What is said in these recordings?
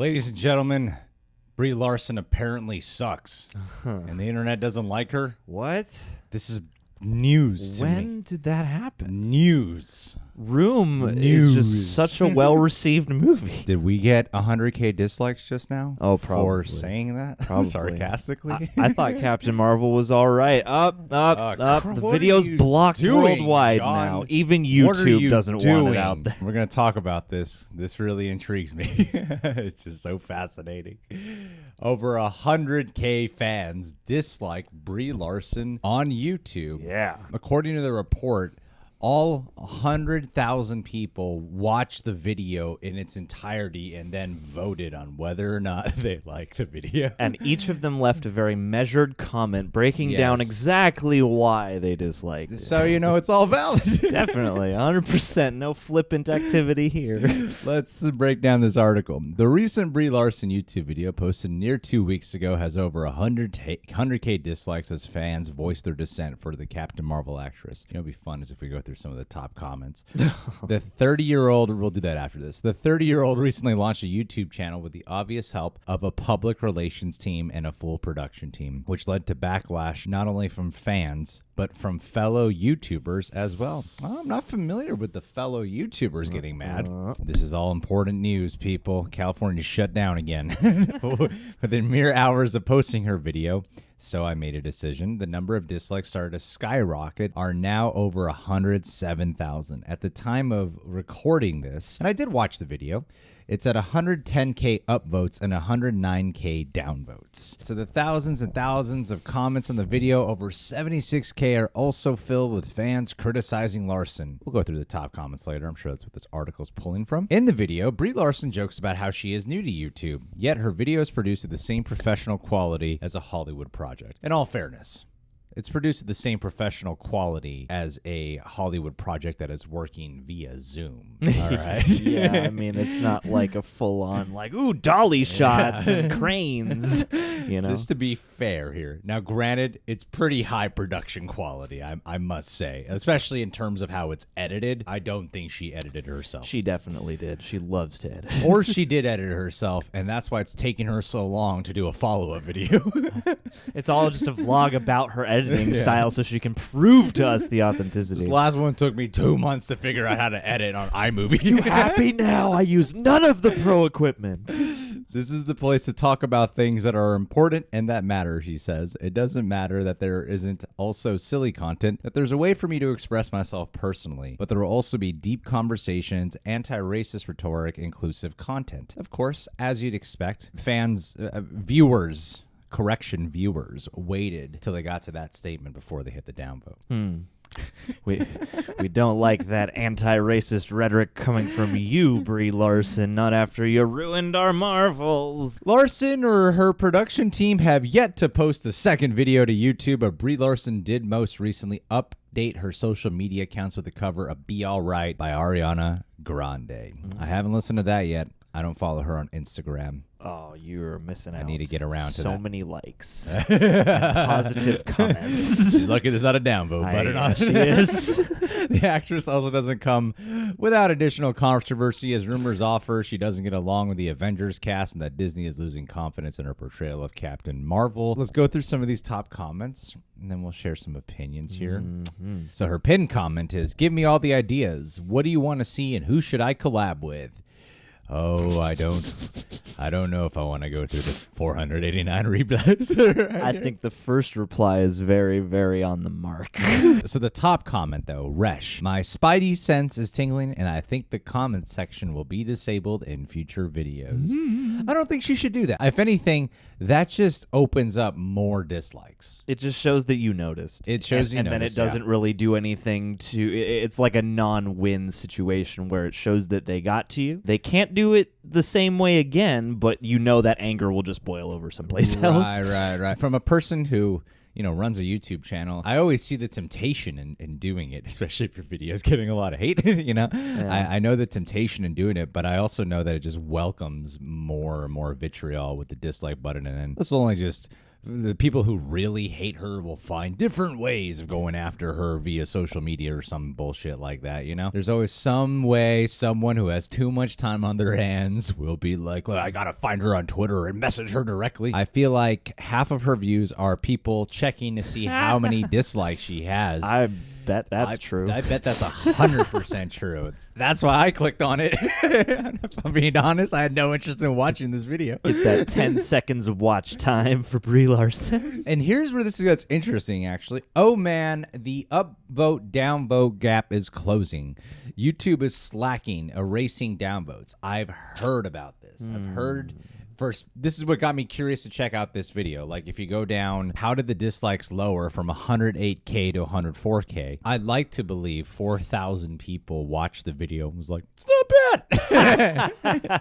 Ladies and gentlemen, Brie Larson apparently sucks, and the internet doesn't like her. What? This is news to me. When did that happen? News. Room is just such a well-received movie. Did we get 100K dislikes just now? Oh, probably. For saying that? Probably. Sarcastically? I thought Captain Marvel was all right. Up. The what video's are you blocked doing, worldwide John? now. Even What are YouTube you doesn't doing? want it out there. We're going to talk about this. This really intrigues me. It's just so fascinating. Over 100K fans dislike Brie Larson on YouTube. Yeah. According to the report, all 100,000 people watched the video in its entirety and then voted on whether or not they liked the video. And each of them left a very measured comment breaking down exactly why they disliked it. So, you know, it's all valid. Definitely. 100%. No flippant activity here. Let's break down this article. The recent Brie Larson YouTube video posted near 2 weeks ago has over 100K dislikes as fans voice their dissent for the Captain Marvel actress. You know, it'd be fun is if we go through some of the top comments. The 30-year-old, we'll do that after this. The 30-year-old recently launched a YouTube channel with the obvious help of a public relations team and a full production team, which led to backlash not only from fans, but from fellow YouTubers as well. I'm not familiar with the fellow YouTubers getting mad. This is all important news, people. California shut down again. Within mere hours of posting her video, so I made a decision. The number of dislikes started to skyrocket, are now over 107,000. At the time of recording this, and I did watch the video, it's at 110K upvotes and 109K downvotes. So the thousands and thousands of comments on the video, over 76K, are also filled with fans criticizing Larson. We'll go through the top comments later. I'm sure that's what this article is pulling from. In the video, Brie Larson jokes about how she is new to YouTube, yet her video is produced with the same professional quality as a Hollywood project. In all fairness, it's produced with the same professional quality as a Hollywood project that is working via Zoom. All right. Yeah, I mean, it's not like a full-on, like, ooh, dolly shots and cranes, you know? Just to be fair here. Now, granted, it's pretty high production quality, I must say, especially in terms of how it's edited. I don't think she edited herself. She definitely did. She loves to edit. Or she did edit it herself, and that's why it's taking her so long to do a follow-up video. It's all just a vlog about her editing style so she can prove to us the authenticity. This last one took me 2 months to figure out how to edit on iMovie. You happy now? I use none of the pro equipment. This is the place to talk about things that are important and that matter, she says. It doesn't matter that there isn't also silly content, that there's a way for me to express myself personally, but there will also be deep conversations, anti-racist rhetoric, inclusive content. Of course, as you'd expect, fans, viewers waited till they got to that statement before they hit the downvote. We don't like that anti-racist rhetoric coming from you, Brie Larson, not after you ruined our Marvels. Larson or her production team have yet to post a second video to YouTube, but Brie Larson did most recently update her social media accounts with the cover of Be Alright by Ariana Grande. I haven't listened to that yet. I don't follow her on Instagram. Oh, you're missing out. I need to get around to that. So many likes. Positive comments. She's lucky there's not a downvote button on it. She is. The actress also doesn't come without additional controversy, as rumors offer she doesn't get along with the Avengers cast and that Disney is losing confidence in her portrayal of Captain Marvel. Let's go through some of these top comments, and then we'll share some opinions here. So her pinned comment is, "Give me all the ideas. What do you want to see, and who should I collab with?" Oh, I don't know if I want to go through the 489 replies. I think the first reply is very, very on the mark. So the top comment, though, Resh, "My spidey sense is tingling, and I think the comment section will be disabled in future videos." I don't think she should do that. If anything, that just opens up more dislikes. It just shows that you noticed. It shows and then it doesn't really do anything to... It's like a non-win situation where it shows that they got to you. They can't do it the same way again, but you know that anger will just boil over someplace else. Right. From a person who, you know, runs a YouTube channel, I always see the temptation in doing it, especially if your video is getting a lot of hate, you know? Yeah. I know the temptation in doing it, but I also know that it just welcomes more and more vitriol with the dislike button, and then this will only just The people who really hate her will find different ways of going after her via social media or some bullshit like that, you know? There's always some way someone who has too much time on their hands will be like, "Look, I gotta find her on Twitter and message her directly." I feel like half of her views are people checking to see how many dislikes she has. I bet that's true. I bet that's 100% true. That's why I clicked on it. If I'm being honest, I had no interest in watching this video. Get that 10 seconds of watch time for Brie Larson. And here's where this gets interesting, actually. Oh, man, the upvote, downvote gap is closing. YouTube is slacking, erasing downvotes. I've heard about this. I've heard... First, this is what got me curious to check out this video. Like, if you go down, how did the dislikes lower from 108K to 104K? I'd like to believe 4,000 people watched the video and was like, "It's not bad."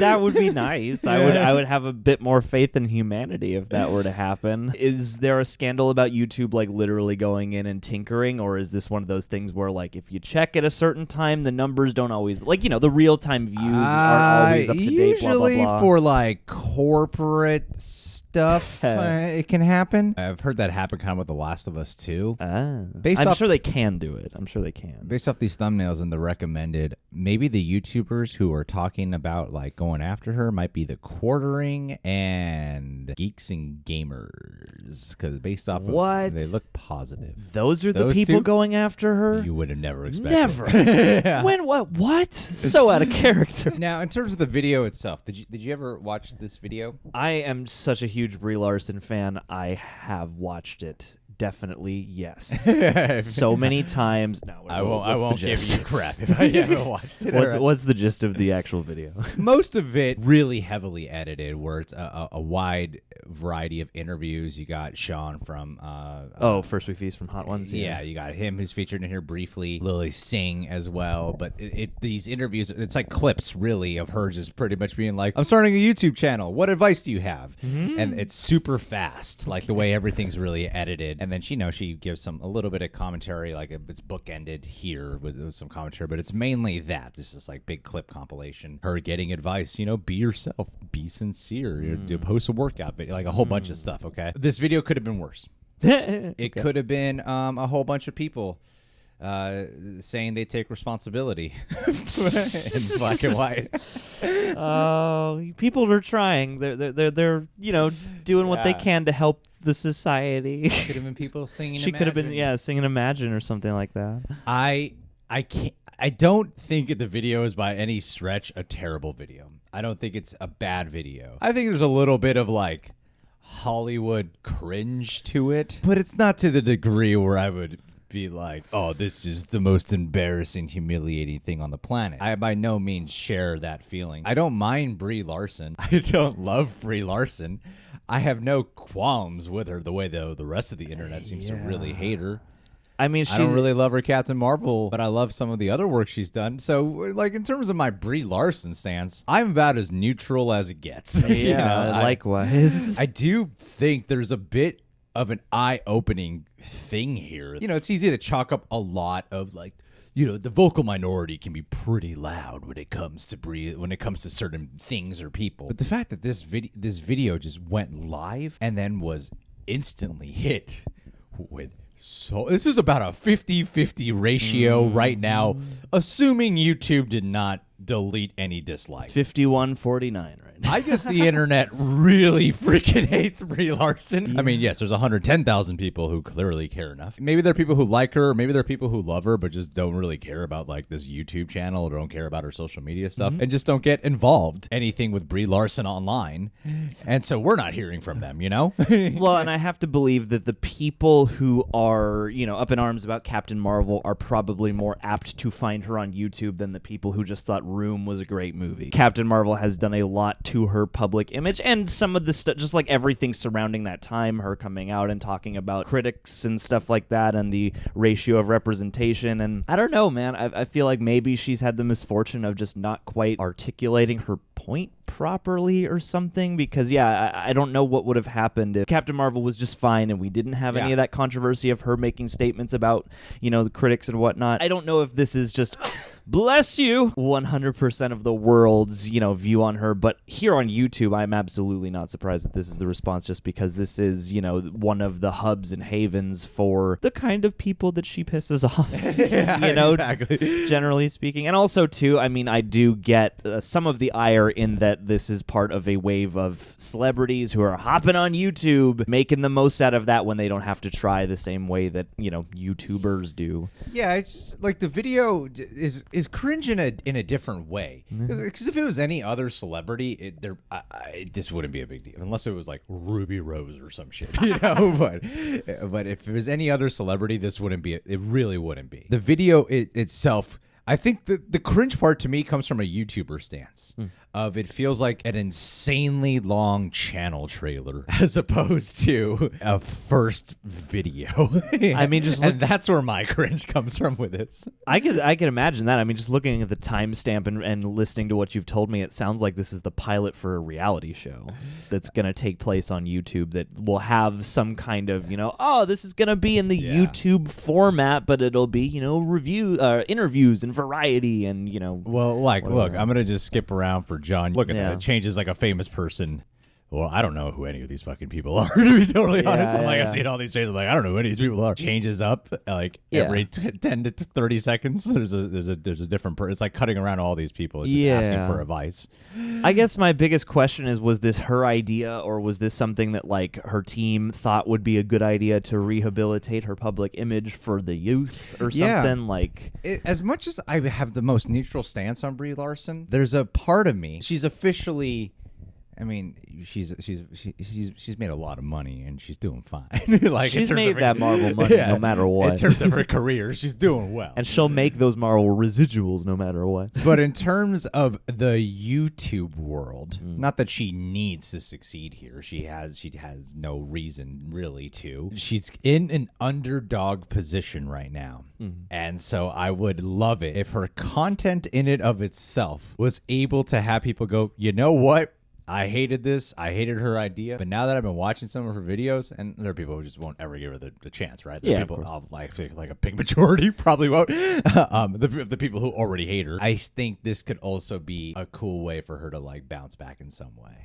That would be nice. I would have a bit more faith in humanity if that were to happen. Is there a scandal about YouTube like literally going in and tinkering, or is this one of those things where like if you check at a certain time, the numbers don't always like the real-time views aren't always up to date? Usually blah, blah, blah. for like corporate stuff, it can happen. I've heard that happen kind of with The Last of Us too. I'm sure they can do it. I'm sure they can. Based off these thumbnails and the recommended, maybe the YouTubers who are talking about like going after her might be the Quartering and Geeks and Gamers, because based off what? of they look positive. Those are the Those people two? going after her? You would have never expected. Never. Yeah. When? What? So out of character. Now, in terms of the video itself, did you ever watch this video? I am such a huge Brie Larson fan. I have watched it. Definitely, yes. So many times. No, I won't give you crap if I haven't watched it. What's the gist of the actual video? Most of it really heavily edited, where it's a wide variety of interviews. You got Sean from First Week Feast from Hot Ones. Yeah, you got him who's featured in here briefly. Lily Singh as well. But these interviews, it's like clips really of her just pretty much being like, "I'm starting a YouTube channel. What advice do you have?" Mm-hmm. And it's super fast, like the way everything's really edited. And then she gives a little bit of commentary, like it's bookended here with some commentary, but it's mainly that. This is like big clip compilation. Her getting advice, be yourself, be sincere, post a workout video, like a whole bunch of stuff. Okay, this video could have been worse. It could have been a whole bunch of people saying they take responsibility in black and white. Oh, people are trying. They're doing what they can to help the society. Could have been people singing. She could have been singing Imagine or something like that. I don't think the video is by any stretch a terrible video. I don't think it's a bad video. I think there's a little bit of like Hollywood cringe to it, but it's not to the degree where I would be like, "Oh, this is the most embarrassing, humiliating thing on the planet." I by no means share that feeling. I don't mind Brie Larson. I don't love Brie Larson. I have no qualms with her the way the rest of the internet seems to really hate her. I mean, I don't really love her Captain Marvel, but I love some of the other work she's done. So, like, in terms of my Brie Larson stance, I'm about as neutral as it gets. Yeah, likewise. I do think there's a bit of an eye-opening thing here. It's easy to chalk up a lot of, like, the vocal minority can be pretty loud when it comes to certain things or people. But the fact that this video just went live and then was instantly hit with this is about a 50-50 ratio right now, assuming YouTube did not delete any dislikes. 51-49 right now. I guess the internet really freaking hates Brie Larson. Yeah. I mean, yes, there's 110,000 people who clearly care enough. Maybe there are people who like her, maybe there are people who love her, but just don't really care about like this YouTube channel or don't care about her social media stuff and just don't get involved anything with Brie Larson online. And so we're not hearing from them, Well, and I have to believe that the people who are, up in arms about Captain Marvel are probably more apt to find her on YouTube than the people who just thought Room was a great movie. Captain Marvel has done a lot to her public image, and some of the stuff, just like everything surrounding that time, her coming out and talking about critics and stuff like that, and the ratio of representation. And I don't know, man. I feel like maybe she's had the misfortune of just not quite articulating her point properly or something, because I don't know what would have happened if Captain Marvel was just fine and we didn't have any of that controversy of her making statements about, the critics and whatnot. I don't know if this is just bless you 100% of the world's view on her, but here on YouTube I'm absolutely not surprised that this is the response, just because this is one of the hubs and havens for the kind of people that she pisses off. Exactly. Generally speaking. And also too, I do get some of the ire in that this is part of a wave of celebrities who are hopping on YouTube, making the most out of that when they don't have to try the same way that YouTubers do. Yeah, it's like the video is cringe in a different way. Because if it was any other celebrity, this wouldn't be a big deal, unless it was like Ruby Rose or some shit, But if it was any other celebrity, this wouldn't be. It really wouldn't be. The video itself. I think the cringe part to me comes from a YouTuber stance of it feels like an insanely long channel trailer as opposed to a first video. And that's where my cringe comes from with this. I can imagine that. Just looking at the timestamp and listening to what you've told me, it sounds like this is the pilot for a reality show that's going to take place on YouTube that will have some kind of, this is going to be in the YouTube format, but it'll be, interviews and variety and well, look, I'm gonna just skip around for John. Look at that. It changes like a famous person. Well, I don't know who any of these fucking people are, to be totally honest. I see it all these days. I'm like, I don't know who any of these people are. Changes up every 10 to 30 seconds. There's a different person. It's like cutting around all these people. It's just asking for advice. I guess my biggest question is, was this her idea, or was this something that her team thought would be a good idea to rehabilitate her public image for the youth or something? As much as I have the most neutral stance on Brie Larson, there's a part of me. She's officially. She's made a lot of money and she's doing fine. She's made that Marvel money no matter what. In terms of her career, she's doing well. And she'll make those Marvel residuals no matter what. But in terms of the YouTube world, not that she needs to succeed here. She has no reason really to. She's in an underdog position right now. And so I would love it if her content in it of itself was able to have people go, you know what? I hated this. I hated her idea. But now that I've been watching some of her videos, and there are people who just won't ever give her the chance, right? There are people, like a big majority probably won't. The people who already hate her. I think this could also be a cool way for her to bounce back in some way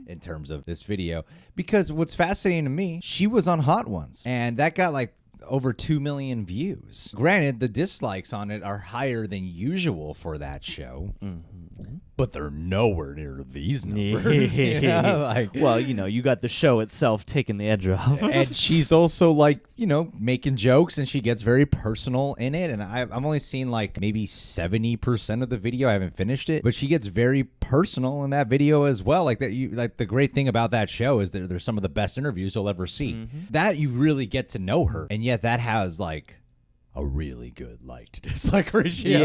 in terms of this video. Because what's fascinating to me, she was on Hot Ones, and that got over 2 million views. Granted, the dislikes on it are higher than usual for that show. But they're nowhere near these numbers. Well, you got the show itself taking the edge off. And she's also making jokes, and she gets very personal in it. And I've only seen maybe 70% of the video. I haven't finished it, but she gets very personal in that video as well. The great thing about that show is that there's some of the best interviews you'll ever see. That you really get to know her, and yet that has a really good like to dislike ratio.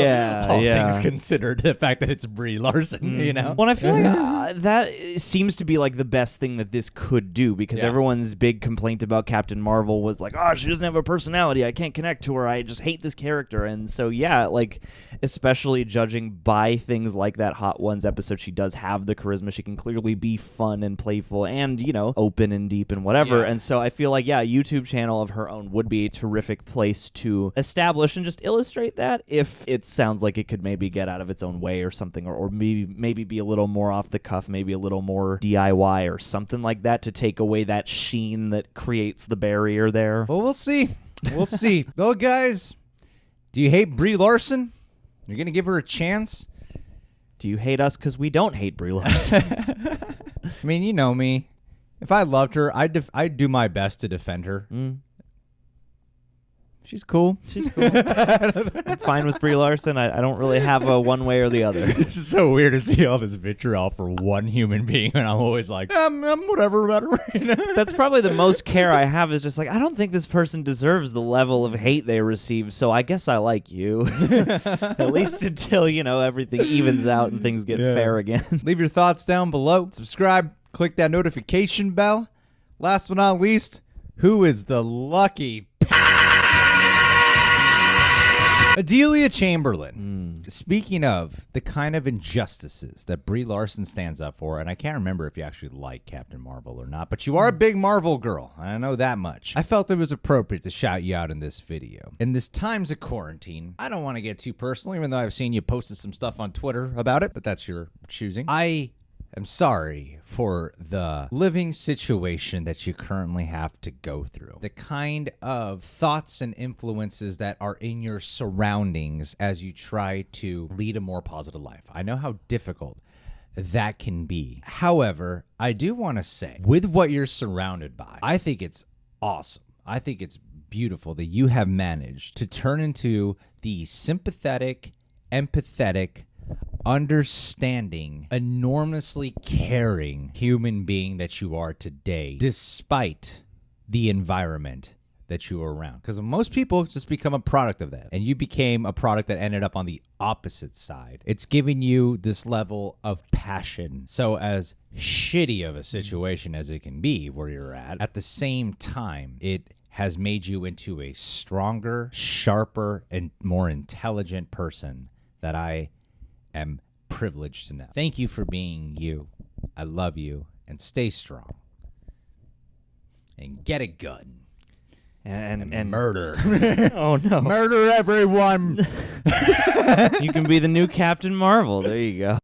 All things considered, the fact that it's Brie Larson, you know. Well, I feel like that seems to be like the best thing that this could do, because everyone's big complaint about Captain Marvel was like, oh, she doesn't have a personality. I can't connect to her. I just hate this character. And so, like, especially judging by things like that Hot Ones episode, she does have the charisma. She can clearly be fun and playful and, you know, open and deep and whatever. And so I feel like, a YouTube channel of her own would be a terrific place to establish and just illustrate that, if it sounds like it could maybe get out of its own way or something, or maybe be a little more off the cuff, maybe a little more DIY or something like that, to take away that sheen that creates the barrier there. Well, we'll see. We'll see. Well, guys, do you hate Brie Larson? You're going to give her a chance? Do you hate us because we don't hate Brie Larson? I mean, you know me. If I loved her, I'd do my best to defend her. She's cool. She's cool. I'm fine with Brie Larson. I don't really have a one way or the other. It's just so weird to see all this vitriol for one human being, and I'm always like, I'm whatever about her right now. That's probably the most care I have, is just like, I don't think this person deserves the level of hate they receive, so I guess I like you. At least until, you know, everything evens out and things get fair again. Leave your thoughts down below. Subscribe. Click that notification bell. Last but not least, who is the lucky Adelia Chamberlain. Speaking of the kind of injustices that Brie Larson stands up for, and I can't remember if you actually like Captain Marvel or not, but you are a big Marvel girl. I know that much. I felt it was appropriate to shout you out in this video. In this times of quarantine, I don't want to get too personal, even though I've seen you posted some stuff on Twitter about it, but that's your choosing. I'm sorry for the living situation that you currently have to go through. The kind of thoughts and influences that are in your surroundings as you try to lead a more positive life. I know how difficult that can be. However, I do want to say, with what you're surrounded by, I think it's awesome. I think it's beautiful that you have managed to turn into the sympathetic, empathetic, understanding, enormously caring human being that you are today, despite the environment that you are around. Because most people just become a product of that. And you became a product that ended up on the opposite side. It's giving you this level of passion. So as shitty of a situation as it can be where you're at the same time, it has made you into a stronger, sharper, and more intelligent person that I am privileged to know. Thank you for being you. I love you, and stay strong. And get a gun. And murder. Oh no. Murder everyone. You can be the new Captain Marvel. There you go.